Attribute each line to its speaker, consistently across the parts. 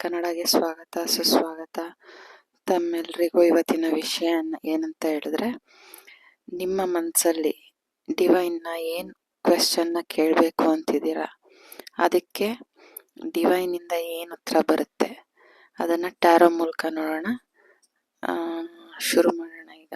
Speaker 1: ಕನ್ನಡಗೆ ಸ್ವಾಗತ ಸುಸ್ವಾಗತ. ತಮ್ಮೆಲ್ರಿಗೂ ಇವತ್ತಿನ ವಿಷಯ ಏನಂತ ಹೇಳಿದ್ರೆ, ನಿಮ್ಮ ಮನಸ್ಸಲ್ಲಿ ಡಿವೈನ್ನ ಏನು ಕ್ವೆಶ್ಚನ್ನ ಕೇಳಬೇಕು ಅಂತಿದ್ದೀರಾ, ಅದಕ್ಕೆ ಡಿವೈನಿಂದ ಏನು ಉತ್ತರ ಬರುತ್ತೆ ಅದನ್ನು ಟ್ಯಾರೋ ಮೂಲಕ ನೋಡೋಣ. ಶುರು ಮಾಡೋಣ ಈಗ.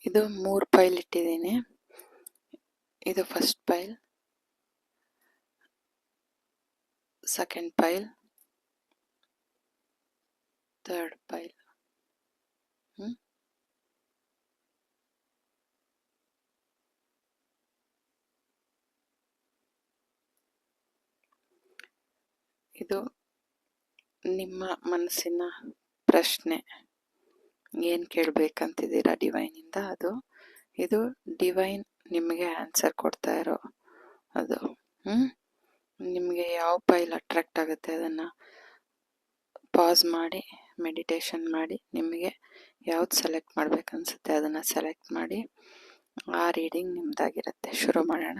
Speaker 1: ಇದು 3 ಪೈಲ್ ಇಟ್ಟಿದ್ದೀನಿ. ಇದು ಫಸ್ಟ್ ಪೈಲ್, ಸೆಕೆಂಡ್ ಪೈಲ್, ಥರ್ಡ್ ಪೈಲ್. ಇದು ನಿಮ್ಮ ಮನಸ್ಸಿನ ಪ್ರಶ್ನೆ, ಏನು ಕೇಳಬೇಕಂತಿದ್ದೀರಾ ಡಿವೈನಿಂದ, ಇದು ಡಿವೈನ್ ನಿಮಗೆ ಆನ್ಸರ್ ಕೊಡ್ತಾ ಇರೋ ಅದು. ನಿಮಗೆ ಯಾವ ಪೈಲ್ ಅಟ್ರಾಕ್ಟ್ ಆಗುತ್ತೆ ಅದನ್ನು ಪಾಸ್ ಮಾಡಿ ಮೆಡಿಟೇಷನ್ ಮಾಡಿ, ನಿಮಗೆ ಯಾವ್ದು ಸೆಲೆಕ್ಟ್ ಮಾಡ್ಬೇಕನ್ಸುತ್ತೆ ಅದನ್ನು ಸೆಲೆಕ್ಟ್ ಮಾಡಿ, ಆ ರೀಡಿಂಗ್ ನಿಮ್ದಾಗಿರುತ್ತೆ. ಶುರು ಮಾಡೋಣ.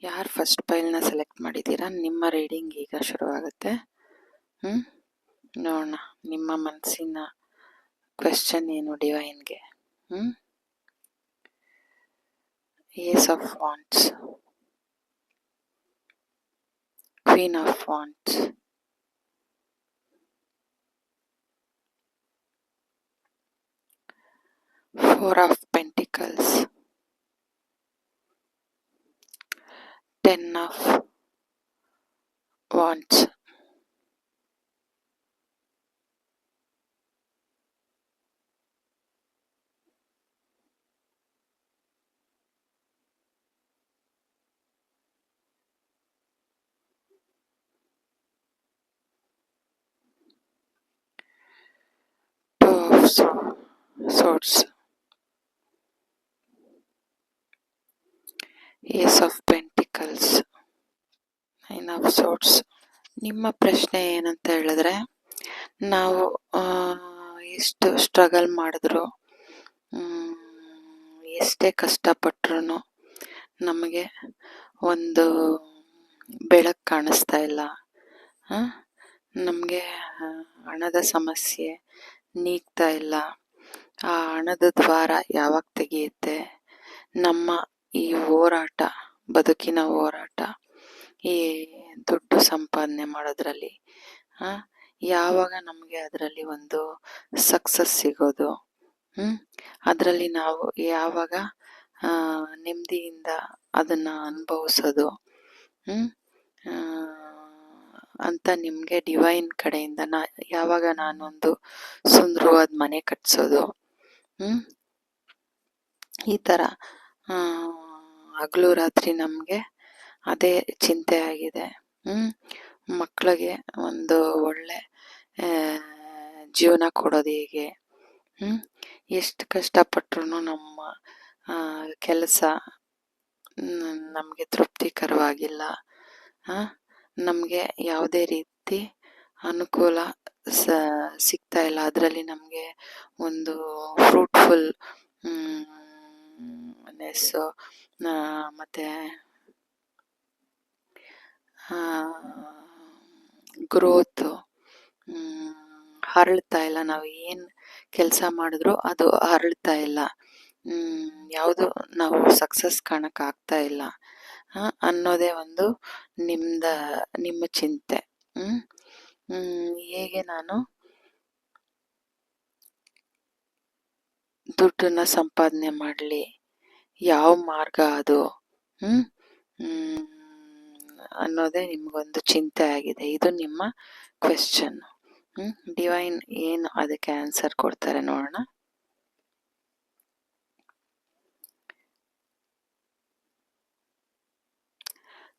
Speaker 1: ಯಾರು ಫಸ್ಟ್ ಪೈಲ್ನ ಸೆಲೆಕ್ಟ್ ಮಾಡಿದ್ದೀರಾ, ನಿಮ್ಮ ರೀಡಿಂಗ್ ಈಗ ಶುರುವಾಗುತ್ತೆ. ನೋಡೋಣ ನಿಮ್ಮ ಮನಸ್ಸಿನ ಕ್ವೆಶ್ಚನ್ ಏನು ಡಿವೈನ್ಗೆ. Ace of wands, queen of wands, four of pentacles, 10 of wands, two of swords, ace of pentacles, 9 of swords. ನಿಮ್ಮ ಪ್ರಶ್ನೆ ಏನಂತ ಹೇಳಿದ್ರೆ, ನಾವು ಎಷ್ಟು ಸ್ಟ್ರಗಲ್ ಮಾಡಿದ್ರು, ಎಷ್ಟೇ ಕಷ್ಟಪಟ್ರು ನಮಗೆ ಒಂದು ಬೆಳಕು ಕಾಣಿಸ್ತಾ ಇಲ್ಲ. ನಮಗೆ ಹಣದ ಸಮಸ್ಯೆ ನೀಗ್ತಾ ಇಲ್ಲ. ಆ ಹಣದ ದ್ವಾರ ಯಾವಾಗ ತೆಗೆಯುತ್ತೆ? ನಮ್ಮ ಈ ಹೋರಾಟ, ಬದುಕಿನ ಹೋರಾಟ, ಈ ದುಡ್ಡು ಸಂಪಾದನೆ ಮಾಡೋದ್ರಲ್ಲಿ ಯಾವಾಗ ನಮಗೆ ಅದರಲ್ಲಿ ಒಂದು ಸಕ್ಸಸ್ ಸಿಗೋದು, ಅದರಲ್ಲಿ ನಾವು ಯಾವಾಗ ನೆಮ್ಮದಿಯಿಂದ ಅದನ್ನು ಅನುಭವಿಸೋದು ಅಂತ ನಿಮಗೆ ಡಿವೈನ್ ಕಡೆಯಿಂದ ಯಾವಾಗ ನಾನೊಂದು ಸುಂದರವಾದ ಮನೆ ಕಟ್ಸೋದು, ಈ ಥರ ಹಗಲು ರಾತ್ರಿ ನಮಗೆ ಅದೇ ಚಿಂತೆ ಆಗಿದೆ. ಮಕ್ಕಳಿಗೆ ಒಂದು ಒಳ್ಳೆ ಜೀವನ ಕೊಡೋದು ಹೇಗೆ? ಎಷ್ಟು ಕಷ್ಟಪಟ್ರು ನಮ್ಮ ಕೆಲಸ ನಮಗೆ ತೃಪ್ತಿಕರವಾಗಿಲ್ಲ. ನಮಗೆ ಯಾವುದೇ ರೀತಿ ಅನುಕೂಲ ಸಿಗ್ತಾ ಇಲ್ಲ. ಅದರಲ್ಲಿ ನಮಗೆ ಒಂದು ಫ್ರೂಟ್ಫುಲ್ ನೆಸ್ಸು ಮತ್ತು ಗ್ರೋತು ಹರಳ್ತಾ ಇಲ್ಲ. ನಾವು ಏನು ಕೆಲಸ ಮಾಡಿದ್ರು ಅದು ಹರಳ್ತಾ ಇಲ್ಲ. ಯಾವುದು ನಾವು ಸಕ್ಸಸ್ ಕಾಣೋಕ್ಕಾಗ್ತಾ ಇಲ್ಲ. ಅನ್ನೋದೇ ಒಂದು ನಿಮ್ಮ ಚಿಂತೆ. ಹೇಗೆ ನಾನು ದುಡ್ಡನ್ನ ಸಂಪಾದನೆ ಮಾಡಲಿ, ಯಾವ ಮಾರ್ಗ ಅದು ಅನ್ನೋದೇ ನಿಮ್ಗೊಂದು ಚಿಂತೆ ಆಗಿದೆ. ಇದು ನಿಮ್ಮ ಕ್ವೆಶ್ಚನ್. ಡಿವೈನ್ ಏನು ಅದಕ್ಕೆ ಆನ್ಸರ್ ಕೊಡ್ತಾರೆ ನೋಡೋಣ.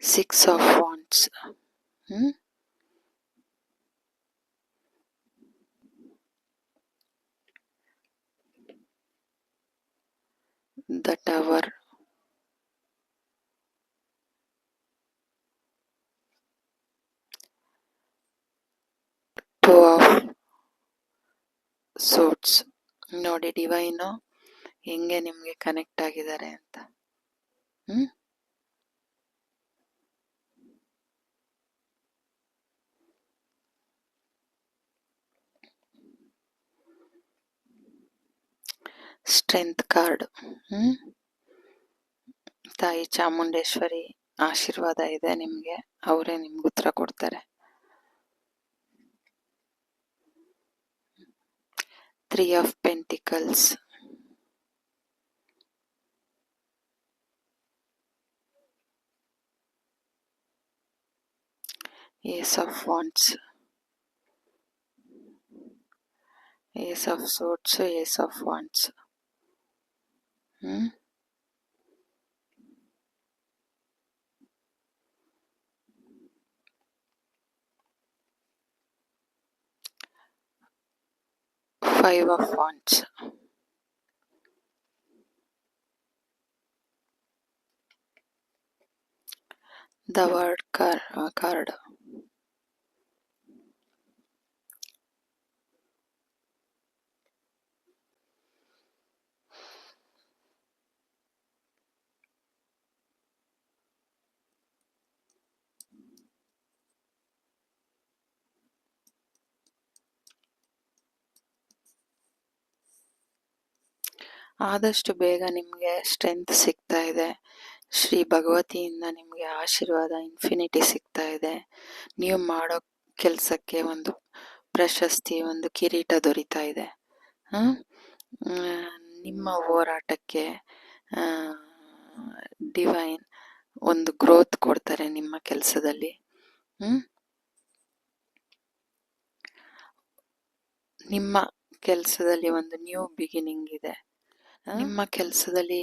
Speaker 1: Six of wands. The tower. Two of swords. ನೋಡಿ ಡಿವೈನು ಹೆಂಗೆ ನಿಮ್ಗೆ ಕನೆಕ್ಟ್ ಆಗಿದ್ದಾರೆ ಅಂತ. Strength card. ತಾಯಿ ಚಾಮುಂಡೇಶ್ವರಿ ಆಶೀರ್ವಾದ ಇದೆ ನಿಮ್ಗೆ, ಅವರೇ ನಿಮ್ಗೆ ಉತ್ತರ ಕೊಡ್ತಾರೆ. 3 of pentacles. Ace of wands. Ace of swords, ace of wands. 5 of wands. The word card. ಆದಷ್ಟು ಬೇಗ ನಿಮಗೆ ಸ್ಟ್ರೆಂತ್ ಸಿಗ್ತಾ ಇದೆ. ಶ್ರೀ ಭಗವತಿಯಿಂದ ನಿಮಗೆ ಆಶೀರ್ವಾದ ಇನ್ಫಿನಿಟಿ ಸಿಗ್ತಾ ಇದೆ. ನೀವು ಮಾಡೋ ಕೆಲಸಕ್ಕೆ ಒಂದು ಪ್ರಶಸ್ತಿ, ಒಂದು ಕಿರೀಟ ದೊರೀತಾ ಇದೆ. ನಿಮ್ಮ ಹೋರಾಟಕ್ಕೆ ಡಿವೈನ್ ಒಂದು ಗ್ರೋತ್ ಕೊಡ್ತಾರೆ ನಿಮ್ಮ ಕೆಲಸದಲ್ಲಿ. ನಿಮ್ಮ ಕೆಲಸದಲ್ಲಿ ಒಂದು ನ್ಯೂ ಬಿಗಿನಿಂಗ್ ಇದೆ. ನಿಮ್ಮ ಕೆಲಸದಲ್ಲಿ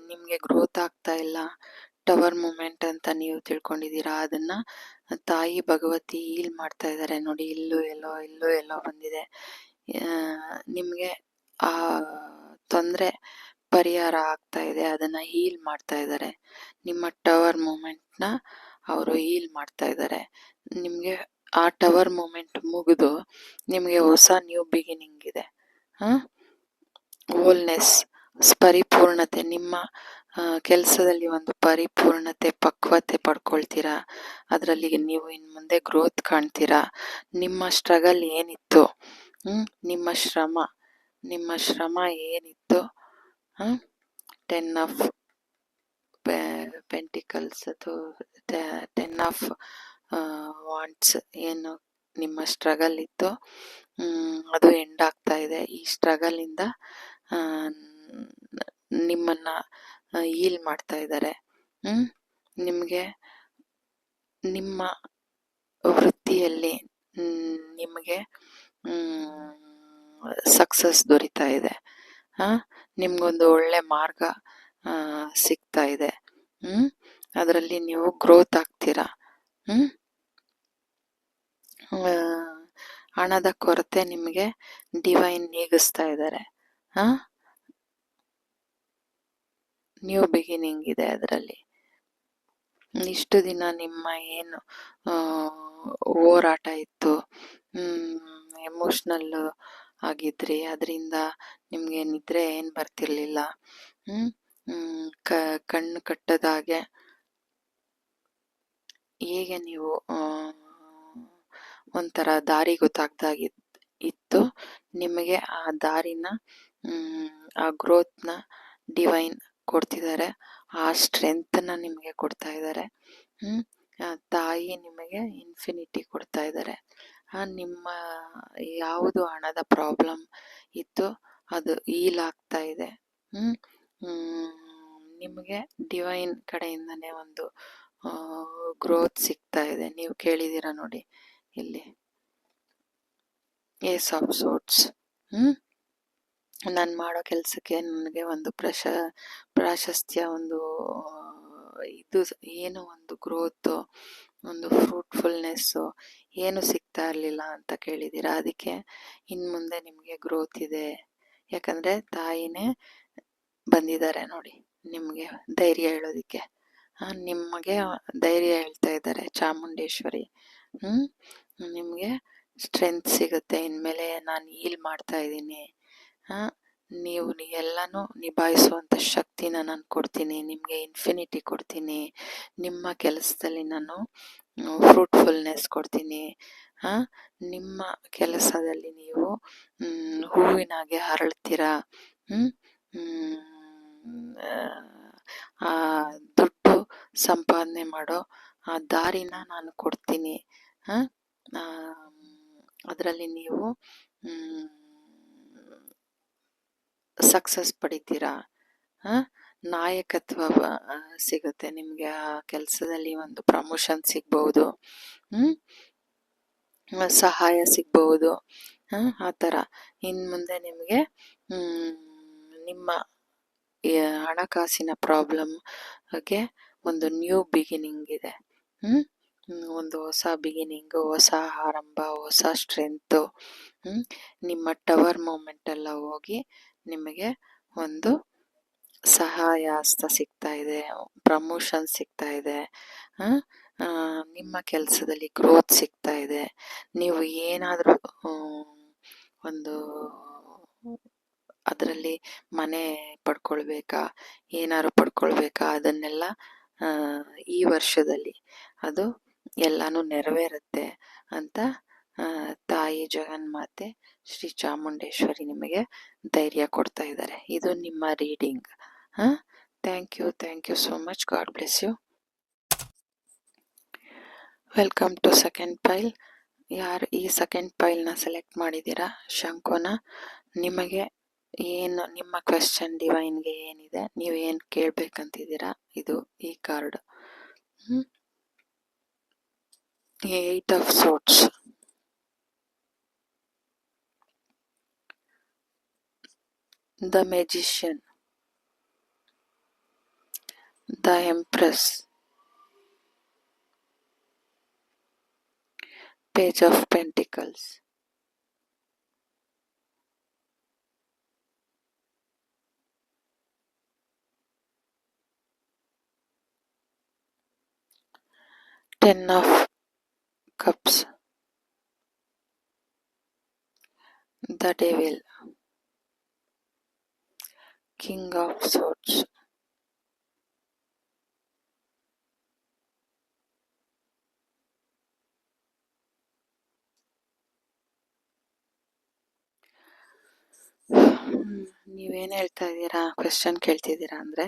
Speaker 1: ನಿಮಗೆ ಗ್ರೋತ್ ಆಗ್ತಾ ಇಲ್ಲ, ಟವರ್ ಮೂಮೆಂಟ್ ಅಂತ ನೀವು ತಿಳ್ಕೊಂಡಿದ್ದೀರಾ. ಅದನ್ನ ತಾಯಿ ಭಗವತಿ ಹೀಲ್ ಮಾಡ್ತಾ ಇದ್ದಾರೆ ನೋಡಿ. ಇಲ್ಲೂ ಎಲ್ಲೋ ಬಂದಿದೆ. ನಿಮಗೆ ಆ ತೊಂದರೆ ಪರಿಹಾರ ಆಗ್ತಾ ಇದೆ, ಅದನ್ನ ಹೀಲ್ ಮಾಡ್ತಾ ಇದ್ದಾರೆ. ನಿಮ್ಮ ಟವರ್ ಮೂಮೆಂಟ್ನ ಅವರು ಹೀಲ್ ಮಾಡ್ತಾ ಇದ್ದಾರೆ. ನಿಮಗೆ ಆ ಟವರ್ ಮೂಮೆಂಟ್ ಮುಗಿದು ನಿಮಗೆ ಹೊಸ ನ್ಯೂ ಬಿಗಿನಿಂಗ್ ಇದೆ. ಹೋಲ್ನೆಸ್, ಪರಿಪೂರ್ಣತೆ. ನಿಮ್ಮ ಕೆಲಸದಲ್ಲಿ ಒಂದು ಪರಿಪೂರ್ಣತೆ, ಪಕ್ವತೆ ಪಡ್ಕೊಳ್ತೀರಾ. ಅದರಲ್ಲಿ ನೀವು ಇನ್ನು ಮುಂದೆ ಗ್ರೋತ್ ಕಾಣ್ತೀರಾ. ನಿಮ್ಮ ಸ್ಟ್ರಗಲ್ ಏನಿತ್ತು, ನಿಮ್ಮ ಶ್ರಮ ಏನಿತ್ತು, 10 ಆಫ್ ಪೆಂಟಿಕಲ್ಸ್ ಅಥವಾ 10 ಆಫ್ ವಾಂಡ್ಸ್, ಏನು ನಿಮ್ಮ ಸ್ಟ್ರಗಲ್ ಇತ್ತು ಅದು ಎಂಡ್ ಆಗ್ತಾ ಇದೆ. ಈ ಸ್ಟ್ರಗಲ್ ಇಂದ ನಿಮ್ಮನ್ನ ಹೀಲ್ ಮಾಡ್ತಾ ಇದ್ದಾರೆ. ನಿಮಗೆ ನಿಮ್ಮ ವೃತ್ತಿಯಲ್ಲಿ ನಿಮಗೆ ಸಕ್ಸಸ್ ದೊರೀತಾ ಇದೆ. ನಿಮ್ಗೊಂದು ಒಳ್ಳೆ ಮಾರ್ಗ ಸಿಗ್ತಾ ಇದೆ. ಅದರಲ್ಲಿ ನೀವು ಗ್ರೋತ್ ಆಗ್ತೀರಾ. ಹಣದ ಕೊರತೆ ನಿಮಗೆ ಡಿವೈನ್ ನೀಗಿಸ್ತಾ ಇದ್ದಾರೆ. ನ್ಯೂ ಬಿಗಿನಿಂಗ್ ಇದೆ ಅದರಲ್ಲಿ. ಇಷ್ಟು ದಿನ ನಿಮ್ಮ ಏನು ಹೋರಾಟ ಇತ್ತು, ಎಮೋಷ್ನಲ್ ಆಗಿದ್ರಿ, ಅದರಿಂದ ನಿಮ್ಗೆ ನಿದ್ರೆ ಏನ್ ಬರ್ತಿರ್ಲಿಲ್ಲ. ಕಣ್ಣು ಕಟ್ಟದಾಗೆ ಹೇಗೆ ನೀವು ಒಂಥರ ದಾರಿ ಗೊತ್ತಾಗ್ದಾಗಿತ್ತು. ನಿಮಗೆ ಆ ದಾರಿನ, ಆ ಗ್ರೋತ್ನ ಡಿವೈನ್ ಕೊಡ್ತಿದ್ದಾರೆ. ಆ ಸ್ಟ್ರೆಂತನ್ನ ನಿಮಗೆ ಕೊಡ್ತಾ ಇದ್ದಾರೆ. ತಾಯಿ ನಿಮಗೆ ಇನ್ಫಿನಿಟಿ ಕೊಡ್ತಾ ಇದ್ದಾರೆ. ನಿಮ್ಮ ಯಾವುದು ಹಣದ ಪ್ರಾಬ್ಲಮ್ ಇತ್ತು ಅದು ಈಲ್ ಆಗ್ತಾ ಇದೆ. ನಿಮಗೆ ಡಿವೈನ್ ಕಡೆಯಿಂದನೇ ಒಂದು ಗ್ರೋತ್ ಸಿಗ್ತಾ ಇದೆ. ನೀವು ಕೇಳಿದ್ದೀರ ನೋಡಿ ಇಲ್ಲಿ ಏಸ್ ಆಫ್ ಸೋಟ್ಸ್. ನಾನು ಮಾಡೋ ಕೆಲಸಕ್ಕೆ ನನಗೆ ಒಂದು ಪ್ರಾಶಸ್ತ್ಯ, ಒಂದು ಇದು ಏನು ಒಂದು ಗ್ರೋತು, ಒಂದು ಫ್ರೂಟ್ಫುಲ್ನೆಸ್ಸು ಏನು ಸಿಗ್ತಾ ಇರಲಿಲ್ಲ ಅಂತ ಕೇಳಿದ್ದೀರಾ. ಅದಕ್ಕೆ ಇನ್ನು ಮುಂದೆ ನಿಮಗೆ ಗ್ರೋತ್ ಇದೆ. ಯಾಕಂದರೆ ತಾಯಿನೇ ಬಂದಿದ್ದಾರೆ ನೋಡಿ ನಿಮಗೆ ಧೈರ್ಯ ಹೇಳೋದಕ್ಕೆ. ನಿಮಗೆ ಧೈರ್ಯ ಹೇಳ್ತಾ ಇದ್ದಾರೆ ಚಾಮುಂಡೇಶ್ವರಿ. ನಿಮಗೆ ಸ್ಟ್ರೆಂತ್ ಸಿಗುತ್ತೆ. ಇನ್ಮೇಲೆ ನಾನು ಹೀಲ್ ಮಾಡ್ತಾ ಇದ್ದೀನಿ. ನೀವು ಎಲ್ಲನೂ ನಿಭಾಯಿಸುವಂಥ ಶಕ್ತಿನ ನಾನು ಕೊಡ್ತೀನಿ. ನಿಮಗೆ ಇನ್ಫಿನಿಟಿ ಕೊಡ್ತೀನಿ. ನಿಮ್ಮ ಕೆಲಸದಲ್ಲಿ ನಾನು ಫ್ರೂಟ್ಫುಲ್ನೆಸ್ ಕೊಡ್ತೀನಿ. ನಿಮ್ಮ ಕೆಲಸದಲ್ಲಿ ನೀವು ಹೂವಿನಾಗೆ ಹರಳ್ತೀರಾ. ದುಡ್ಡು ಸಂಪಾದನೆ ಮಾಡೋ ಆ ದಾರಿನ ನಾನು ಕೊಡ್ತೀನಿ. ಅದರಲ್ಲಿ ನೀವು ಸಕ್ಸಸ್ ಪಡಿತೀರಾ. ನಾಯಕತ್ವ ಸಿಗುತ್ತೆ ನಿಮಗೆ. ಆ ಕೆಲಸದಲ್ಲಿ ಒಂದು ಪ್ರಮೋಷನ್ ಸಿಗ್ಬಹುದು, ಸಹಾಯ ಸಿಗ್ಬಹುದು. ಆ ಥರ ಇನ್ನು ಮುಂದೆ ನಿಮಗೆ ನಿಮ್ಮ ಹಣಕಾಸಿನ ಪ್ರಾಬ್ಲಮ್ಗೆ ಒಂದು ನ್ಯೂ ಬಿಗಿನಿಂಗ್ ಇದೆ. ಒಂದು ಹೊಸ ಬಿಗಿನಿಂಗು, ಹೊಸ ಆರಂಭ, ಹೊಸ ಸ್ಟ್ರೆಂತು. ನಿಮ್ಮ ಟವರ್ ಮೂಮೆಂಟ್ ಎಲ್ಲ ಹೋಗಿ ನಿಮಗೆ ಒಂದು ಸಹಾಯ ಹಸ್ತ ಸಿಗ್ತಾ ಇದೆ, ಪ್ರಮೋಷನ್ ಸಿಗ್ತಾ ಇದೆ. ನಿಮ್ಮ ಕೆಲಸದಲ್ಲಿ ಗ್ರೋತ್ ಸಿಗ್ತಾ ಇದೆ. ನೀವು ಏನಾದರೂ ಒಂದು ಅದರಲ್ಲಿ ಮನೆ ಪಡ್ಕೊಳ್ಬೇಕಾ, ಏನಾದ್ರು ಪಡ್ಕೊಳ್ಬೇಕಾ, ಅದನ್ನೆಲ್ಲ ಈ ವರ್ಷದಲ್ಲಿ ಅದು ಎಲ್ಲಾನು ನೆರವೇರುತ್ತೆ ಅಂತ ತಾಯಿ ಜಗನ್ಮಾತೆ ಶ್ರೀ ಚಾಮುಂಡೇಶ್ವರಿ ನಿಮಗೆ ಧೈರ್ಯ ಕೊಡ್ತಾ ಇದ್ದಾರೆ. ಇದು ನಿಮ್ಮ reading. Thank you so much. God bless you. Welcome to second pile. ಯಾರು ಈ ಸೆಕೆಂಡ್ ಪೈಲ್ನ ಸೆಲೆಕ್ಟ್ ಮಾಡಿದ್ದೀರಾ, ಶಂಕುನ, ನಿಮಗೆ ಏನು ನಿಮ್ಮ ಕ್ವೆಶ್ಚನ್ ಡಿವೈನ್ಗೆ ಏನಿದೆ, ನೀವು ಏನು ಕೇಳಬೇಕಂತಿದ್ದೀರಾ, ಇದು ಈ card. 8 of Swords, the Magician, the Empress, Page of Pentacles, Ten of Cups, the Devil, King of Swords, ನೀವೇನು ಹೇಳ್ತಾ ಇದ್ದೀರಾ, ಕ್ವೆಶ್ಚನ್ ಕೇಳ್ತಿದ್ದೀರಾ ಅಂದರೆ,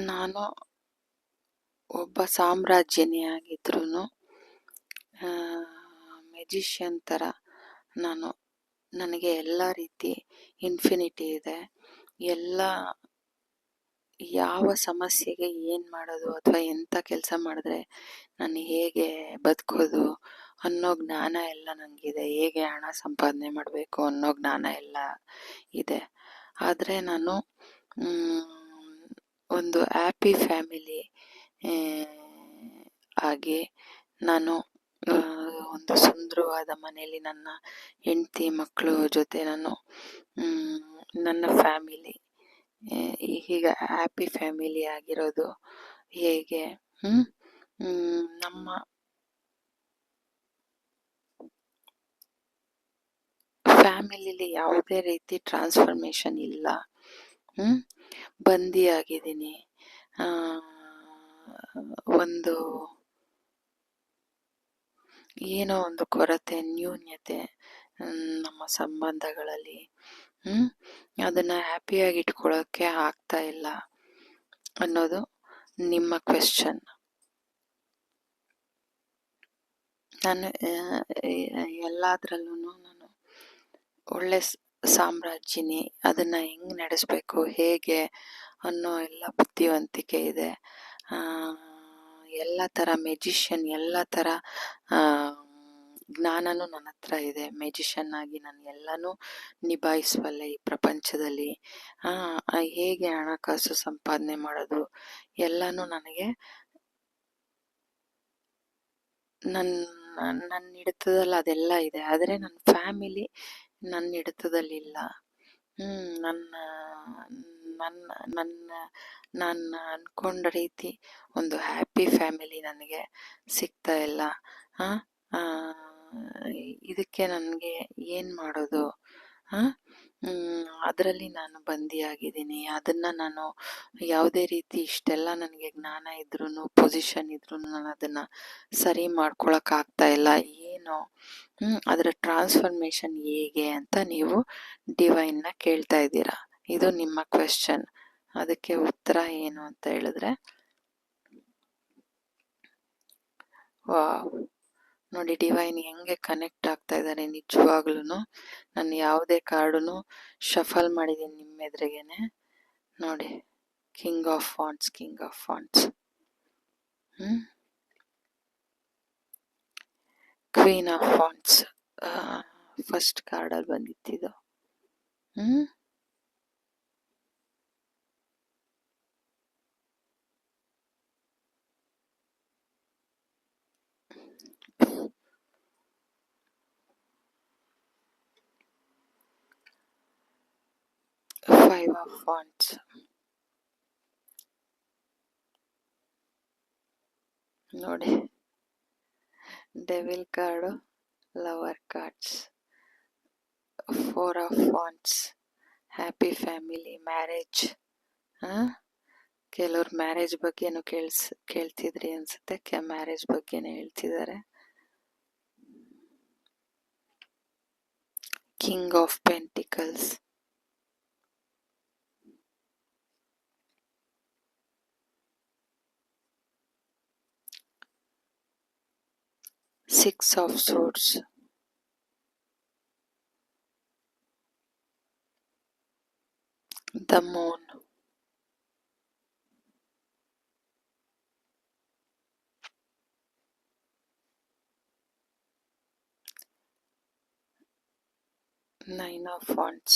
Speaker 1: ನಾನು ಒಬ್ಬ ಸಾಮ್ರಾಜ್ಯನೇ ಆಗಿದ್ರೂ ಮೆಜಿಷಿಯನ್ ಥರ ನನಗೆ ಎಲ್ಲ ರೀತಿ ಇನ್ಫಿನಿಟಿ ಇದೆ. ಯಾವ ಸಮಸ್ಯೆಗೆ ಏನು ಮಾಡೋದು ಅಥವಾ ಎಂಥ ಕೆಲಸ ಮಾಡಿದ್ರೆ ನಾನು ಹೇಗೆ ಬದುಕೋದು ಅನ್ನೋ ಜ್ಞಾನ ಎಲ್ಲ ನನಗಿದೆ. ಹೇಗೆ ಹಣ ಸಂಪಾದನೆ ಮಾಡಬೇಕು ಅನ್ನೋ ಜ್ಞಾನ ಎಲ್ಲ ಇದೆ. ಆದರೆ ನಾನು ಒಂದು ಹ್ಯಾಪಿ ಫ್ಯಾಮಿಲಿ ಆಗಿ ನಾನು ಒಂದು ಸುಂದರವಾದ ಮನೆಯಲ್ಲಿ ನನ್ನ ಹೆಂಡತಿ ಮಕ್ಕಳು ಜೊತೆ ನಾನು ನನ್ನ ಫ್ಯಾಮಿಲಿ ಈಗ ಹ್ಯಾಪಿ ಫ್ಯಾಮಿಲಿ ಆಗಿರೋದು ಹೇಗೆ, ನಮ್ಮ ಫ್ಯಾಮಿಲಿಲಿ ಯಾವುದೇ ರೀತಿ ಟ್ರಾನ್ಸ್ಫಾರ್ಮೇಶನ್ ಇಲ್ಲ. ಬಂದಿಯಾಗಿದ್ದೀನಿ. ಒಂದು ಏನೋ ಒಂದು ಕೊರತೆ, ನ್ಯೂನ್ಯತೆ ನಮ್ಮ ಸಂಬಂಧಗಳಲ್ಲಿ ಅದನ್ನ ಹ್ಯಾಪಿಯಾಗಿ ಇಟ್ಕೊಳ್ಳೋಕ್ಕೆ ಆಗ್ತಾ ಇಲ್ಲ ಅನ್ನೋದು ನಿಮ್ಮ ಕ್ವೆಶ್ಚನ್. ನಾನು ಎಲ್ಲದರಲ್ಲೂ ನಾನು ಒಳ್ಳೆ ಸಾಮ್ರಾಜ್ಯನಿ, ಅದನ್ನ ಹೆಂಗ್ ನಡೆಸಬೇಕು ಹೇಗೆ ಅನ್ನೋ ಎಲ್ಲ ಬುದ್ಧಿವಂತಿಕೆ ಇದೆ. ಎಲ್ಲ ಥರ ಮೆಜಿಷಿಯನ್, ಎಲ್ಲ ಥರ ಜ್ಞಾನನೂ ನನ್ನ ಹತ್ರ ಇದೆ. ಮೆಜಿಷಿಯನ್ ಆಗಿ ನಾನು ಎಲ್ಲನೂ ನಿಭಾಯಿಸುವಲ್ಲೆ ಈ ಪ್ರಪಂಚದಲ್ಲಿ. ಹೇಗೆ ಹಣಕಾಸು ಸಂಪಾದನೆ ಮಾಡೋದು ಎಲ್ಲನೂ ನನಗೆ ನನ್ನ ಹಿಡಿತದಲ್ಲಿ ಅದೆಲ್ಲ ಇದೆ. ಆದರೆ ನನ್ನ ಫ್ಯಾಮಿಲಿ ನನ್ನ ಹಿಡಿತದಲ್ಲಿಲ್ಲ. ನನ್ನ ನನ್ನ ನನ್ನ ನಾನು ಅಂದ್ಕೊಂಡ ರೀತಿ ಒಂದು ಹ್ಯಾಪಿ ಫ್ಯಾಮಿಲಿ ನನಗೆ ಸಿಗ್ತಾ ಇಲ್ಲ. ಇದಕ್ಕೆ ನನಗೆ ಏನು ಮಾಡೋದು? ಅದರಲ್ಲಿ ನಾನು ಬಂದಿಯಾಗಿದ್ದೀನಿ. ಅದನ್ನು ನಾನು ಯಾವುದೇ ರೀತಿ ಇಷ್ಟೆಲ್ಲ ನನಗೆ ಜ್ಞಾನ ಇದ್ರೂ, ಪೊಸಿಷನ್ ಇದ್ರೂ ನಾನು ಅದನ್ನು ಸರಿ ಮಾಡ್ಕೊಳಕ್ಕಾಗ್ತಾ ಇಲ್ಲ. ಏನು ಅದರ ಟ್ರಾನ್ಸ್ಫಾರ್ಮೇಷನ್ ಹೇಗೆ ಅಂತ ನೀವು ಡಿವೈನ್ನ ಕೇಳ್ತಾ ಇದ್ದೀರಾ. ಇದು ನಿಮ್ಮ ಕ್ವೆಶ್ಚನ್. ಅದಕ್ಕೆ ಉತ್ತರ ಏನು ಅಂತ ಹೇಳಿದ್ರೆ, ವಾವ್, ನೋಡಿ ಡಿವೈನ್ ಹೆಂಗೆ ಕನೆಕ್ಟ್ ಆಗ್ತಾ ಇದ್ದಾರೆ ನಿಜವಾಗ್ಲೂ. ನಾನು ಯಾವುದೇ ಕಾರ್ಡನ್ನು ಶಫಲ್ ಮಾಡಿದ್ದೀನಿ ನಿಮ್ಮ ಎದುರಿಗೇನೆ. ನೋಡಿ, king of wands, king of wands, queen of wands first ಕಾರ್ಡಲ್ಲಿ ಬಂದಿತ್ತಿದ್ದು. 5 of wands, ನೋಡಿ devil card, lover cards, 4 of wands, happy family, marriage. ಕೆಲವ್ರು ಮ್ಯಾರೇಜ್ ಬಗ್ಗೆನೂ ಕೇಳ್ತಿದ್ರಿ ಅನ್ಸುತ್ತೆ. ಮ್ಯಾರೇಜ್ ಬಗ್ಗೆನೇ ಹೇಳ್ತಿದ್ದಾರೆ. King of pentacles, Six of Swords, the Moon, Nine of Wands,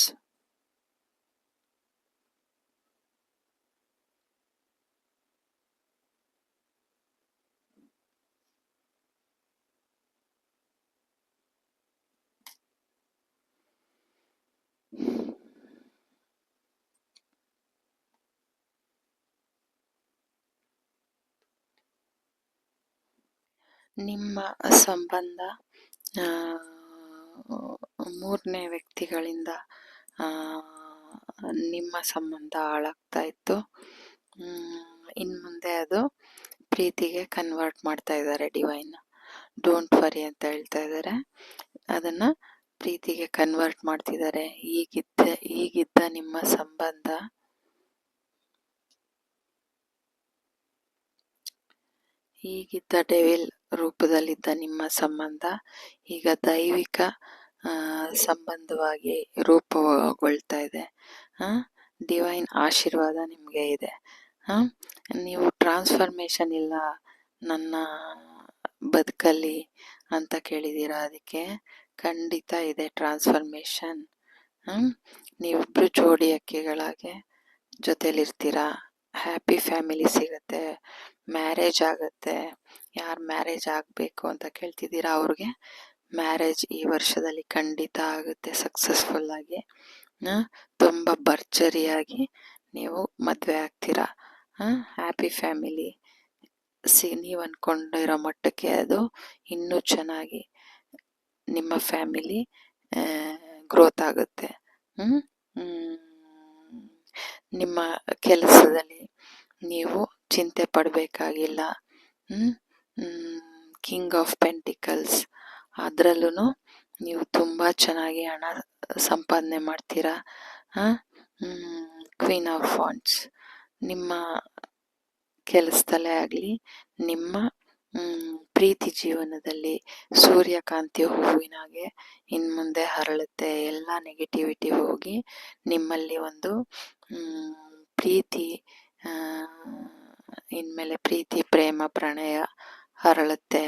Speaker 1: ನಿಮ್ಮ ಸಂಬಂಧ ಮೂರನೇ ವ್ಯಕ್ತಿಗಳಿಂದ ನಿಮ್ಮ ಸಂಬಂಧ ಹಾಳಾಗ್ತಾ ಇತ್ತು. ಇನ್ನು ಮುಂದೆ ಅದು ಪ್ರೀತಿಗೆ ಕನ್ವರ್ಟ್ ಮಾಡ್ತಾ ಇದ್ದಾರೆ ಡಿವೈನ್. ಡೋಂಟ್ ವರಿ ಅಂತ ಹೇಳ್ತಾ ಇದ್ದಾರೆ. ಅದನ್ನ ಪ್ರೀತಿಗೆ ಕನ್ವರ್ಟ್ ಮಾಡ್ತಿದ್ದಾರೆ. ಈಗಿದ್ದ ನಿಮ್ಮ ಸಂಬಂಧ ಈಗಿದ್ದ ಡೆವಿಲ್ ರೂಪದಲ್ಲಿದ್ದ ನಿಮ್ಮ ಸಂಬಂಧ ಈಗ ದೈವಿಕ ಸಂಬಂಧವಾಗಿ ರೂಪುಗೊಳ್ತಾ ಇದೆ. ಡಿವೈನ್ ಆಶೀರ್ವಾದ ನಿಮಗೆ ಇದೆ. ನೀವು ಟ್ರಾನ್ಸ್ಫಾರ್ಮೇಷನ್ ಇಲ್ಲ ನನ್ನ ಬದುಕಲ್ಲಿ ಅಂತ ಕೇಳಿದ್ದೀರಾ. ಅದಕ್ಕೆ ಖಂಡಿತ ಇದೆ ಟ್ರಾನ್ಸ್ಫಾರ್ಮೇಷನ್. ನೀವಿಬ್ರು ಜೋಡಿ ಅಕ್ಕಿಗಳಾಗೆ ಜೊತೆಲಿರ್ತೀರಾ. ಹ್ಯಾಪಿ ಫ್ಯಾಮಿಲಿ ಸಿಗುತ್ತೆ, ಮ್ಯಾರೇಜ್ ಆಗುತ್ತೆ. ಯಾರು ಮ್ಯಾರೇಜ್ ಆಗಬೇಕು ಅಂತ ಕೇಳ್ತಿದ್ದೀರಾ ಅವ್ರಿಗೆ ಮ್ಯಾರೇಜ್ ಈ ವರ್ಷದಲ್ಲಿ ಖಂಡಿತ ಆಗುತ್ತೆ. ಸಕ್ಸಸ್ಫುಲ್ ಆಗಿ ತುಂಬ ಭರ್ಜರಿಯಾಗಿ ನೀವು ಮದುವೆ ಆಗ್ತೀರಾ. ಹ್ಯಾಪಿ ಫ್ಯಾಮಿಲಿ ನೀವು ಅಂದ್ಕೊಂಡಿರೋ ಮಟ್ಟಕ್ಕೆ ಅದು ಇನ್ನೂ ಚೆನ್ನಾಗಿ ನಿಮ್ಮ ಫ್ಯಾಮಿಲಿ ಗ್ರೋತ್ ಆಗುತ್ತೆ. ನಿಮ್ಮ ಕೆಲಸದಲ್ಲಿ ನೀವು ಚಿಂತೆ ಪಡಬೇಕಾಗಿಲ್ಲ. ಕಿಂಗ್ ಆಫ್ ಪೆಂಟಿಕಲ್ಸ್, ಅದರಲ್ಲೂ ನೀವು ತುಂಬ ಚೆನ್ನಾಗಿ ಹಣ ಸಂಪಾದನೆ ಮಾಡ್ತೀರಾ. ಕ್ವೀನ್ ಆಫ್ ವಾಂಡ್ಸ್, ನಿಮ್ಮ ಕೆಲಸದಲ್ಲೇ ಆಗಲಿ, ನಿಮ್ಮ ಪ್ರೀತಿ ಜೀವನದಲ್ಲಿ ಸೂರ್ಯಕಾಂತಿ ಹೂವಿನಾಗೆ ಇನ್ನು ಮುಂದೆ ಹರಳುತ್ತೆ. ಎಲ್ಲ ನೆಗೆಟಿವಿಟಿ ಹೋಗಿ ನಿಮ್ಮಲ್ಲಿ ಒಂದು ಪ್ರೀತಿ, ಇನ್ಮೇಲೆ ಪ್ರೀತಿ, ಪ್ರೇಮ, ಪ್ರಣಯ ಹರಳುತ್ತೆ,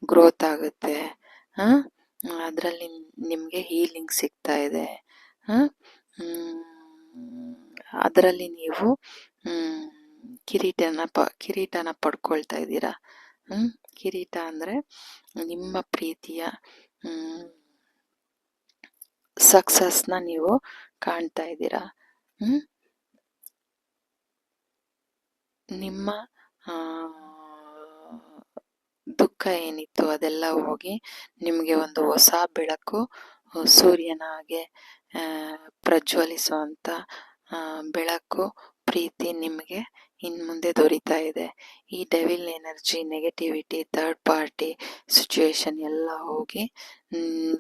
Speaker 1: ಗ್ರೋತ್ ಆಗುತ್ತೆ. ಅದರಲ್ಲಿ ನಿಮಗೆ ಹೀಲಿಂಗ್ ಸಿಗ್ತಾ ಇದೆ. ಅದರಲ್ಲಿ ನೀವು ಕಿರೀಟನ ಪಡ್ಕೊಳ್ತಾ ಇದ್ದೀರಾ. ಕಿರೀಟ ಅಂದರೆ ನಿಮ್ಮ ಪ್ರೀತಿಯ ಸಕ್ಸಸ್ನ ನೀವು ಕಾಣ್ತಾ ಇದ್ದೀರಾ. ನಿಮ್ಮ ದುಃಖ ಏನಿತ್ತು ಅದೆಲ್ಲ ಹೋಗಿ ನಿಮಗೆ ಒಂದು ಹೊಸ ಬೆಳಕು, ಸೂರ್ಯನ ಹಾಗೆ ಪ್ರಜ್ವಲಿಸುವಂಥ ಬೆಳಕು, ಪ್ರೀತಿ ನಿಮಗೆ ಇನ್ನು ಮುಂದೆ ದೊರೀತಾ ಇದೆ. ಈ devil energy, negativity, third party situation ಎಲ್ಲ ಹೋಗಿ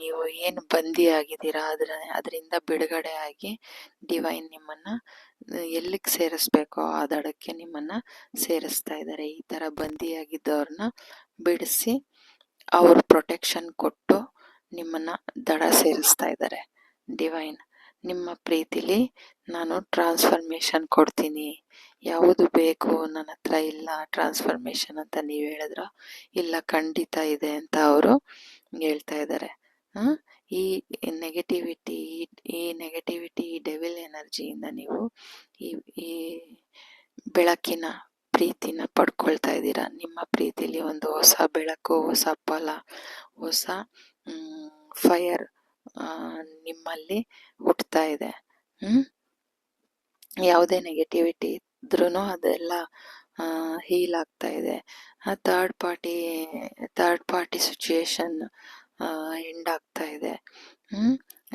Speaker 1: ನೀವು ಏನು ಬಂದಿಯಾಗಿದ್ದೀರಾ ಅದರಿಂದ ಬಿಡುಗಡೆ ಆಗಿ ಡಿವೈನ್ ನಿಮ್ಮನ್ನು ಎಲ್ಲಿಗೆ ಸೇರಿಸ್ಬೇಕೋ ಆ ದಡಕ್ಕೆ ನಿಮ್ಮನ್ನು ಸೇರಿಸ್ತಾ ಇದ್ದಾರೆ. ಈ ಥರ ಬಂದಿಯಾಗಿದ್ದವ್ರನ್ನ ಬಿಡಿಸಿ ಅವ್ರ ಪ್ರೊಟೆಕ್ಷನ್ ಕೊಟ್ಟು ನಿಮ್ಮನ್ನು ದಡ ಸೇರಿಸ್ತಾ ಇದ್ದಾರೆ ಡಿವೈನ್. ನಿಮ್ಮ ಪ್ರೀತಿಲಿ ನಾನು ಟ್ರಾನ್ಸ್ಫರ್ಮೇಷನ್ ಕೊಡ್ತೀನಿ, ಯಾವುದು ಬೇಕು ನನ್ನ ಹತ್ರ ಇಲ್ಲ ಟ್ರಾನ್ಸ್ಫರ್ಮೇಷನ್ ಅಂತ ನೀವು ಹೇಳಿದ್ರ, ಇಲ್ಲ ಖಂಡಿತ ಇದೆ ಅಂತ ಅವರು ಹೇಳ್ತಾ ಇದ್ದಾರೆ. ಈ ನೆಗೆಟಿವಿಟಿ, ಈ ಡೆವಿಲ್ ಎನರ್ಜಿಯಿಂದ ನೀವು ಈ ಬೆಳಕಿನ ಪ್ರೀತಿನ ಪಡ್ಕೊಳ್ತಾ ಇದ್ದೀರಾ. ನಿಮ್ಮ ಪ್ರೀತಿಲಿ ಒಂದು ಹೊಸ ಬೆಳಕು, ಹೊಸ ಫಲ, ಹೊಸ ಫೈರ್ ನಿಮ್ಮಲ್ಲಿ ಹುಟ್ಟುತ್ತಾ ಇದೆ. ಯಾವುದೇ ನೆಗೆಟಿವಿಟಿ ಇದ್ರೂ ಅದೆಲ್ಲ ಹೀಲ್ ಆಗ್ತಾ ಇದೆ. ಥರ್ಡ್ ಪಾರ್ಟಿ ಸಿಚುಯೇಷನ್ ಎಂಡ್ ಆಗ್ತಾ ಇದೆ.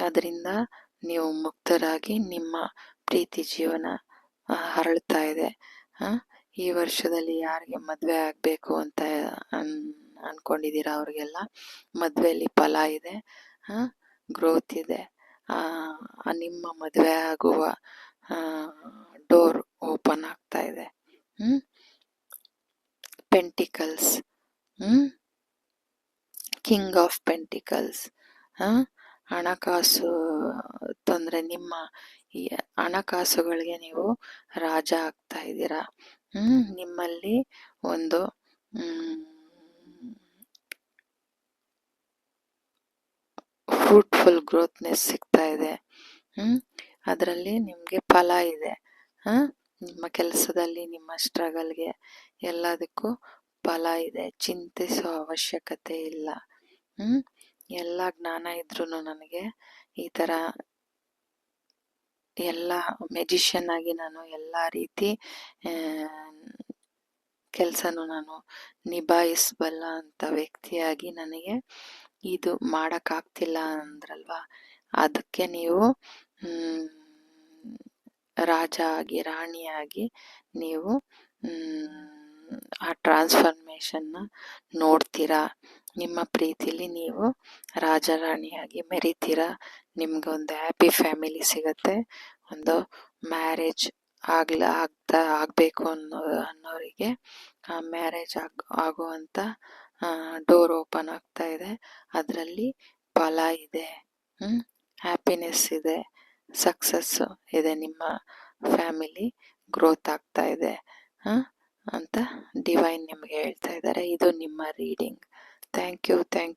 Speaker 1: ಅದರಿಂದ ನೀವು ಮುಕ್ತರಾಗಿ ನಿಮ್ಮ ಪ್ರೀತಿ ಜೀವನ ಹರಳ್ತಾ ಇದೆ. ಈ ವರ್ಷದಲ್ಲಿ ಯಾರಿಗೆ ಮದುವೆ ಆಗಬೇಕು ಅಂತ ಅನ್ಕೊಂಡಿದ್ದೀರಾ ಅವ್ರಿಗೆಲ್ಲ ಮದುವೆಯಲ್ಲಿ ಫಲ ಇದೆ, ಗ್ರೋತ್ ಇದೆ. ನಿಮ್ಮ ಮದುವೆ ಆಗುವ ಡೋರ್ ಓಪನ್ ಆಗ್ತಾ ಇದೆ. ಪೆಂಟಿಕಲ್ಸ್, ಕಿಂಗ್ ಆಫ್ ಪೆಂಟಿಕಲ್ಸ್, ಹಣಕಾಸು ತೊಂದರೆ, ನಿಮ್ಮ ಈ ಹಣಕಾಸುಗಳಿಗೆ ನೀವು ರಾಜ ಆಗ್ತಾ ಇದ್ದೀರಾ. ನಿಮ್ಮಲ್ಲಿ ಒಂದು ಫ್ರೂಟ್ಫುಲ್ ಗ್ರೋತ್ನೆಸ್ ಸಿಗ್ತಾ ಇದೆ. ಅದರಲ್ಲಿ ನಿಮಗೆ ಫಲ ಇದೆ. ನಿಮ್ಮ ಕೆಲಸದಲ್ಲಿ, ನಿಮ್ಮ ಸ್ಟ್ರಗಲ್ಗೆ ಎಲ್ಲದಕ್ಕೂ ಫಲ ಇದೆ. ಚಿಂತಿಸೋ ಅವಶ್ಯಕತೆ ಇಲ್ಲ. ಎಲ್ಲ ಜ್ಞಾನ ಇದ್ರೂ ನನಗೆ ಈ ಥರ ಎಲ್ಲ ಮೆಜಿಷಿಯನ್ ಆಗಿ ನಾನು ಎಲ್ಲ ರೀತಿ ಕೆಲಸನೂ ನಾನು ನಿಭಾಯಿಸಬಲ್ಲ ಅಂತ ವ್ಯಕ್ತಿಯಾಗಿ ನನಗೆ ಇದು ಮಾಡೋಕ್ಕಾಗ್ತಿಲ್ಲ ಅಂದ್ರಲ್ವ, ಅದಕ್ಕೆ ನೀವು ರಾಜ ಆಗಿ, ರಾಣಿಯಾಗಿ ನೀವು ಆ ಟ್ರಾನ್ಸ್ಫರ್ಮೇಷನ್ನ ನೋಡ್ತೀರಾ. ನಿಮ್ಮ ಪ್ರೀತಿಲಿ ನೀವು ರಾಜರಾಣಿಯಾಗಿ ಮೆರಿತೀರಾ. ನಿಮ್ಗೊಂದು ಹ್ಯಾಪಿ ಫ್ಯಾಮಿಲಿ ಸಿಗತ್ತೆ. ಒಂದು ಮ್ಯಾರೇಜ್ ಆಗಬೇಕು ಅನ್ನೋರಿಗೆ ಆ ಮ್ಯಾರೇಜ್ ಆಗುವಂಥ ಡೋರ್ ಓಪನ್ ಆಗ್ತಾ ಇದೆ. ಅದರಲ್ಲಿ ಫಲ ಇದೆ, ಹ್ಯಾಪಿನೆಸ್ ಇದೆ, ಸಕ್ಸಸ್ಸು ಇದೆ. ನಿಮ್ಮ ಫ್ಯಾಮಿಲಿ ಗ್ರೋತ್ ಆಗ್ತಾ ಇದೆ ಅಂತ ಡಿವೈನ್ ನಿಮಗೆ ಹೇಳ್ತಾ ಇದ್ದಾರೆ. ಇದು ನಿಮ್ಮ reading. Thank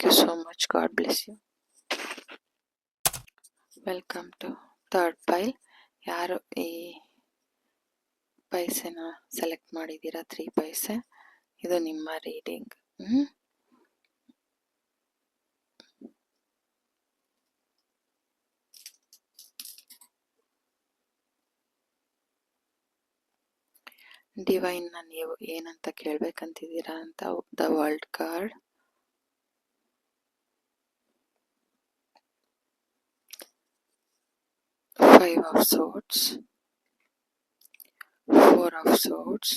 Speaker 1: you so much. God bless you. Welcome to third pile. ಯಾರು ಈ ಪೈಸೆನ ಸೆಲೆಕ್ಟ್ ಮಾಡಿದ್ದೀರಾ, 3 ಪೈಸೆ, ಇದು ನಿಮ್ಮ ರೀಡಿಂಗ್. ಡಿವೈನ್ನ ನೀವು ಏನಂತ ಕೇಳ್ಬೇಕಂತಿದ್ದೀರಾ ಅಂತ. The world card, 5 of swords, 4 of swords,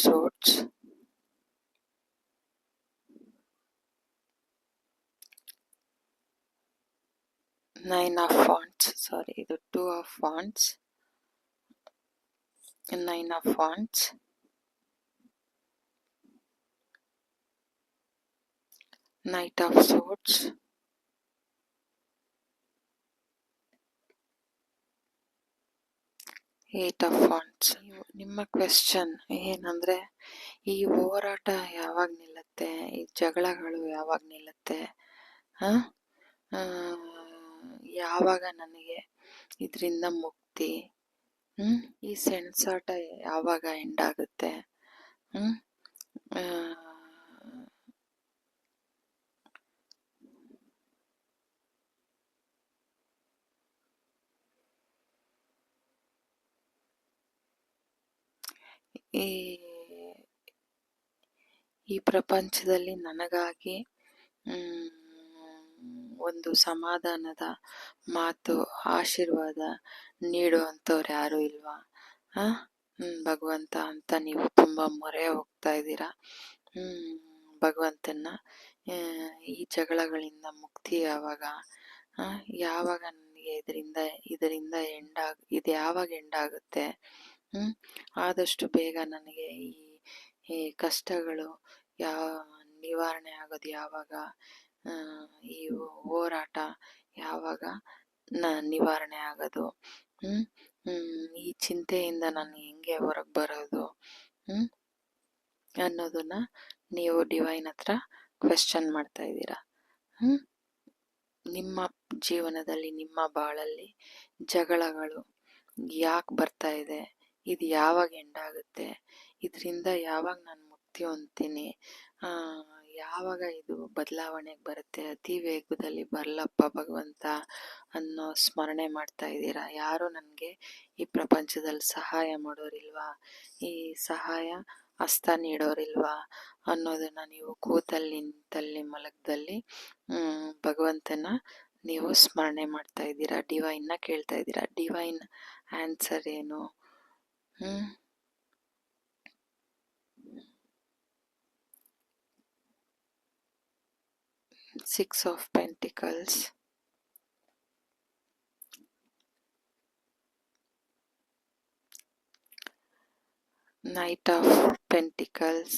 Speaker 1: Swords, Nine of Wands, sorry, the Two of Wands, Nine of Wands, Knight of Swords, Eight of Wands. ನಿಮ್ಮ question ಏನಂದ್ರೆ, ಈ ಹೋರಾಟ ಯಾವಾಗ ನಿಲ್ಲುತ್ತೆ, ಈ ಜಗಳಗಳು ಯಾವಾಗ ನಿಲ್ಲುತ್ತೆ, ಯಾವಾಗ ನನಗೆ ಇದರಿಂದ ಮುಕ್ತಿ, ಈ ಸೆಣಸಾಟ ಯಾವಾಗ ಎಂಡ್ ಆಗುತ್ತೆ, ಈ ಪ್ರಪಂಚದಲ್ಲಿ ನನಗಾಗಿ ಒಂದು ಸಮಾಧಾನದ ಮಾತು, ಆಶೀರ್ವಾದ ನೀಡುವಂಥವ್ರು ಯಾರು ಇಲ್ವಾ ಭಗವಂತ ಅಂತ ನೀವು ತುಂಬ ಮೊರೆ ಹೋಗ್ತಾ ಇದ್ದೀರಾ. ಭಗವಂತನ ಈ ಜಗಳಗಳಿಂದ ಮುಕ್ತಿ ಯಾವಾಗ, ಯಾವಾಗ ನನಗೆ ಇದರಿಂದ ಇದು ಯಾವಾಗ ಎಂಡ್ ಆಗುತ್ತೆ, ಆದಷ್ಟು ಬೇಗ ನನಗೆ ಈ ಕಷ್ಟಗಳು ನಿವಾರಣೆ ಆಗೋದು ಯಾವಾಗ, ಈ ಹೋರಾಟ ಯಾವಾಗ ನಿವಾರಣೆ ಆಗೋದು, ಈ ಚಿಂತೆಯಿಂದ ನಾನು ಹೆಂಗೆ ಹೊರಗೆ ಬರೋದು ಅನ್ನೋದನ್ನ ನೀವು ಡಿವೈನ್ ಹತ್ರ ಕ್ವೆಶ್ಚನ್ ಮಾಡ್ತಾ ಇದ್ದೀರಾ. ನಿಮ್ಮ ಜೀವನದಲ್ಲಿ, ನಿಮ್ಮ ಬಾಳಲ್ಲಿ ಜಗಳಗಳು ಯಾಕೆ ಬರ್ತಾ ಇದೆ, ಇದು ಯಾವಾಗ ಎಂಡ್ ಆಗುತ್ತೆ, ಇದರಿಂದ ಯಾವಾಗ ನಾನು ಮುಕ್ತಿ ಹೊಂದ್ತೀನಿ, ಯಾವಾಗ ಇದು ಬದಲಾವಣೆಗೆ ಬರುತ್ತೆ, ಅತಿ ವೇಗದಲ್ಲಿ ಬರಲಪ್ಪ ಭಗವಂತ ಅನ್ನೋ ಸ್ಮರಣೆ ಮಾಡ್ತಾ ಇದ್ದೀರಾ. ಯಾರು ನನಗೆ ಈ ಪ್ರಪಂಚದಲ್ಲಿ ಸಹಾಯ ಮಾಡೋರಿಲ್ವಾ, ಈ ಸಹಾಯ ಹಸ್ತ ನೀಡೋರಿಲ್ವಾ ಅನ್ನೋದನ್ನ ನೀವು ಕೂತಲ್ಲಿ, ನಿಂತಲ್ಲಿ, ಮಲಗದಲ್ಲಿ ಭಗವಂತನ ನೀವು ಸ್ಮರಣೆ ಮಾಡ್ತಾ ಇದ್ದೀರಾ, ಡಿವೈನ್ನ ಕೇಳ್ತಾ ಇದ್ದೀರಾ. ಡಿವೈನ್ ಆನ್ಸರ್ ಏನು? Six of Pentacles, Knight of Pentacles,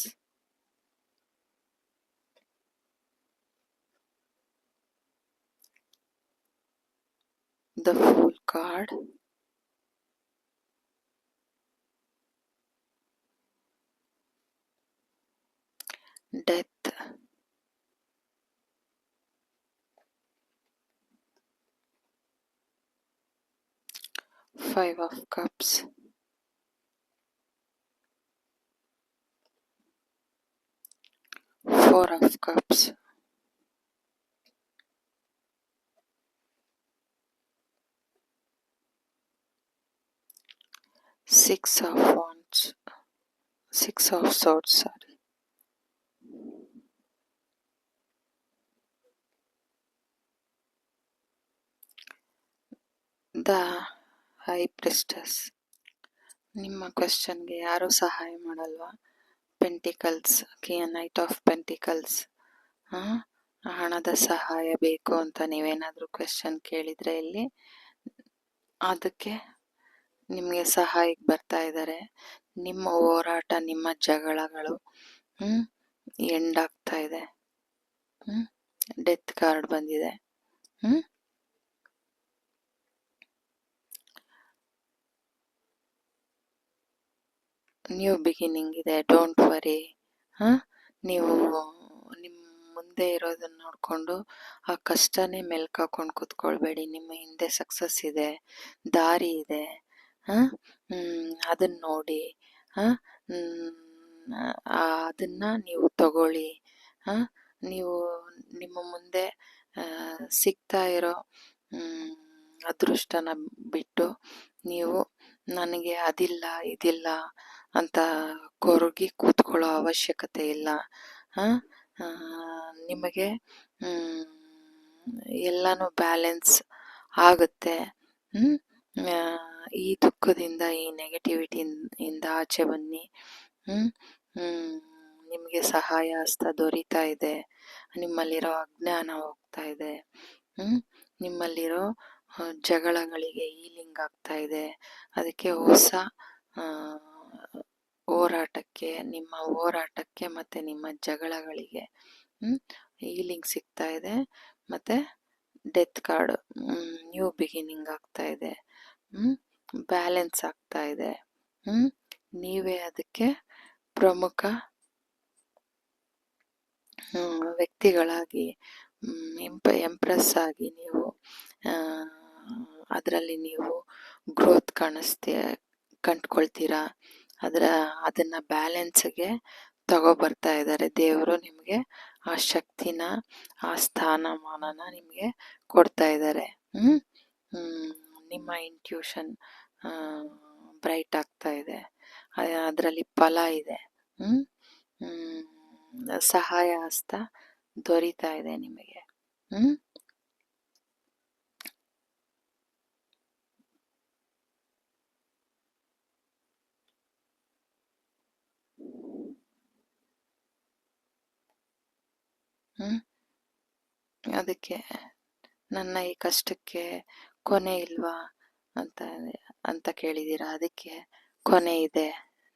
Speaker 1: the Fool card, Death, Five of Cups, Four of Cups, Six of Wands, Six of Swords, sorry, the High Priestess. ನಿಮ್ಮ ಕ್ವೆಶ್ಚನ್ಗೆ ಯಾರೂ ಸಹಾಯ ಮಾಡಲ್ವಾ? ಪೆಂಟಿಕಲ್ಸ್, ನೈಟ್ ಆಫ್ ಪೆಂಟಿಕಲ್ಸ್, ಹಣದ ಸಹಾಯ ಬೇಕು ಅಂತ ನೀವೇನಾದರೂ ಕ್ವೆಶ್ಚನ್ ಕೇಳಿದರೆ ಇಲ್ಲಿ ಅದಕ್ಕೆ ನಿಮಗೆ ಸಹಾಯಕ್ಕೆ ಬರ್ತಾ ಇದ್ದಾರೆ. ನಿಮ್ಮ ಹೋರಾಟ, ನಿಮ್ಮ ಜಗಳಗಳು ಎಂಡ್ ಆಗ್ತಾ ಇದೆ. ಡೆತ್ ಕಾರ್ಡ್ ಬಂದಿದೆ. ನ್ಯೂ ಬಿಗಿನಿಂಗ್ ಇದೆ. Don't worry. ನೀವು ನಿಮ್ಮ ಮುಂದೆ ಇರೋದನ್ನ ನೋಡಿಕೊಂಡು ಆ ಕಷ್ಟನೇ ಮೆಲ್ಕಾಕೊಂಡು ಕೂತ್ಕೊಳ್ಬೇಡಿ. ನಿಮ್ಮ ಹಿಂದೆ ಸಕ್ಸಸ್ ಇದೆ, ದಾರಿ ಇದೆ. ಅದನ್ನ ನೋಡಿ, ಅದನ್ನ ನೀವು ತಗೊಳ್ಳಿ. ನೀವು ನಿಮ್ಮ ಮುಂದೆ ಸಿಗ್ತಾ ಇರೋ ಅದೃಷ್ಟನ ಬಿಟ್ಟು ನೀವು ನನಗೆ ಅದಿಲ್ಲ ಇದಿಲ್ಲ ಅಂತ ಕೊರಗಿ ಕೂತ್ಕೊಳ್ಳೋ ಅವಶ್ಯಕತೆ ಇಲ್ಲ. ನಿಮಗೆ ಎಲ್ಲನೂ ಬ್ಯಾಲೆನ್ಸ್ ಆಗುತ್ತೆ. ಈ ದುಃಖದಿಂದ, ಈ ನೆಗೆಟಿವಿಟಿಯಿಂದ ಆಚೆ ಬನ್ನಿ. ಹ್ಮ್ ಹ್ಮ್ ನಿಮಗೆ ಸಹಾಯ ಹಸ್ತ ದೊರೀತಾ ಇದೆ. ನಿಮ್ಮಲ್ಲಿರೋ ಅಜ್ಞಾನ ಹೋಗ್ತಾ ಇದೆ. ನಿಮ್ಮಲ್ಲಿರೋ ಜಗಳಗಳಿಗೆ ಹೀಲಿಂಗ್ ಆಗ್ತಾ ಇದೆ. ಅದಕ್ಕೆ ಹೊಸ ಆ, ಹೋರಾಟಕ್ಕೆ ಮತ್ತೆ ನಿಮ್ಮ ಜಗಳಗಳಿಗೆ ಹೀಲಿಂಗ್ ಸಿಗ್ತಾ ಇದೆ. ಮತ್ತೆ ಡೆತ್ ಕಾರ್ಡ್ ನ್ಯೂ ಬಿಗಿನಿಂಗ್ ಆಗ್ತಾ ಇದೆ. ಬ್ಯಾಲೆನ್ಸ್ ಆಗ್ತಾ ಇದೆ. ನೀವೇ ಅದಕ್ಕೆ ಪ್ರಮುಖ ವ್ಯಕ್ತಿಗಳಾಗಿ ಎಂಪ್ರೆಸ್ ಆಗಿ ನೀವು ಅದರಲ್ಲಿ ನೀವು ಗ್ರೋತ್ ಕಂಡ್ಕೊಳ್ತೀರಾ. ಅದನ್ನ ಬ್ಯಾಲೆನ್ಸ್ಗೆ ತಗೊಬರ್ತಾ ಇದ್ದಾರೆ ದೇವರು. ನಿಮಗೆ ಆ ಶಕ್ತಿನ, ಆ ಸ್ಥಾನಮಾನನ ನಿಮಗೆ ಕೊಡ್ತಾ ಇದ್ದಾರೆ. ನಿಮ್ಮ ಇಂಟ್ಯೂಷನ್ ಬ್ರೈಟ್ ಆಗ್ತಾ ಇದೆ. ಅದರಲ್ಲಿ ಫಲ ಇದೆ. ಸಹಾಯ ಹಸ್ತ ದೊರೀತಾ ಇದೆ ನಿಮಗೆ. ಅದಕ್ಕೆ ನನ್ನ ಈ ಕಷ್ಟಕ್ಕೆ ಕೊನೆ ಇಲ್ವಾ ಅಂತ ಕೇಳಿದ್ದೀರಾ. ಅದಕ್ಕೆ ಕೊನೆ ಇದೆ,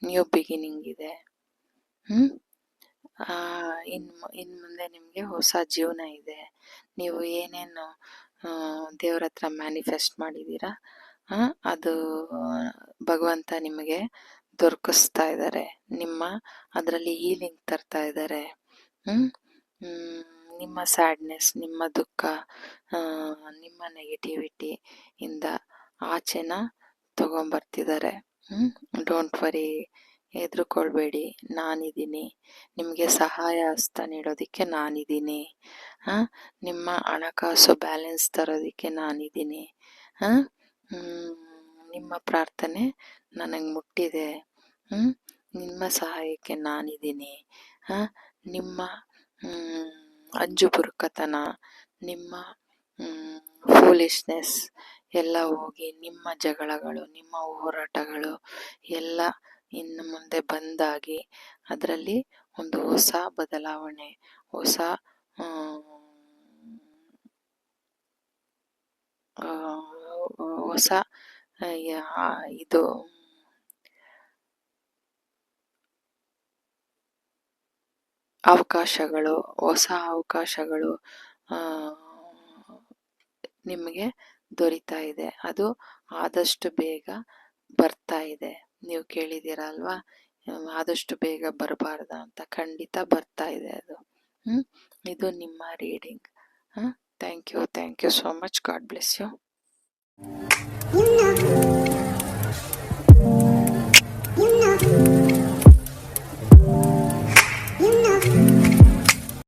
Speaker 1: ನ್ಯೂ ಬಿಗಿನಿಂಗ್ ಇದೆ. ಇನ್ ಮುಂದೆ ನಿಮಗೆ ಹೊಸ ಜೀವನ ಇದೆ. ನೀವು ಏನೇನು ದೇವ್ರ ಹತ್ರ ಮ್ಯಾನಿಫೆಸ್ಟ್ ಮಾಡಿದ್ದೀರಾ ಅದು ಭಗವಂತ ನಿಮಗೆ ದೊರಕಿಸ್ತಾ ಇದ್ದಾರೆ. ಅದರಲ್ಲಿ ಹೀಲಿಂಗ್ ತರ್ತಾ ಇದ್ದಾರೆ. ನಿಮ್ಮ ಸ್ಯಾಡ್ನೆಸ್, ನಿಮ್ಮ ದುಃಖ, ನಿಮ್ಮ ನೆಗೆಟಿವಿಟಿ ಇಂದ ಆಚೆನ ತಗೊಂಬರ್ತಿದ್ದಾರೆ. ಡೋಂಟ್ ವರಿ, ಹೆದರ್ಕೊಳ್ಬೇಡಿ, ನಾನಿದ್ದೀನಿ. ನಿಮಗೆ ಸಹಾಯ ಹಸ್ತ ನೀಡೋದಕ್ಕೆ ನಾನಿದ್ದೀನಿ. ನಿಮ್ಮ ಹಣಕಾಸು ಬ್ಯಾಲೆನ್ಸ್ ತರೋದಕ್ಕೆ ನಾನಿದ್ದೀನಿ. ನಿಮ್ಮ ಪ್ರಾರ್ಥನೆ ನನಗೆ ಮುಟ್ಟಿದೆ. ನಿಮ್ಮ ಸಹಾಯಕ್ಕೆ ನಾನಿದ್ದೀನಿ. ನಿಮ್ಮ ಅಂಜುಬುರುಕತನ, ನಿಮ್ಮ ಫೂಲಿಶ್ನೆಸ್ ಎಲ್ಲ ಹೋಗಿ, ನಿಮ್ಮ ಜಗಳಗಳು, ನಿಮ್ಮ ಹೋರಾಟಗಳು ಎಲ್ಲ ಇನ್ನು ಮುಂದೆ ಬಂದಾಗಿ ಅದರಲ್ಲಿ ಒಂದು ಹೊಸ ಬದಲಾವಣೆ, ಹೊಸ ಇದು ಅವಕಾಶಗಳು, ಹೊಸ ಅವಕಾಶಗಳು ನಿಮಗೆ ದೊರೀತಾ ಇದೆ. ಅದು ಆದಷ್ಟು ಬೇಗ ಬರ್ತಾ ಇದೆ. ನೀವು ಕೇಳಿದ್ದೀರಾ ಅಲ್ವಾ, ಆದಷ್ಟು ಬೇಗ ಬರಬಾರ್ದ ಅಂತ. ಖಂಡಿತ ಬರ್ತಾ ಇದೆ ಅದು. ಇದು ನಿಮ್ಮ reading. Thank you so much. God bless you.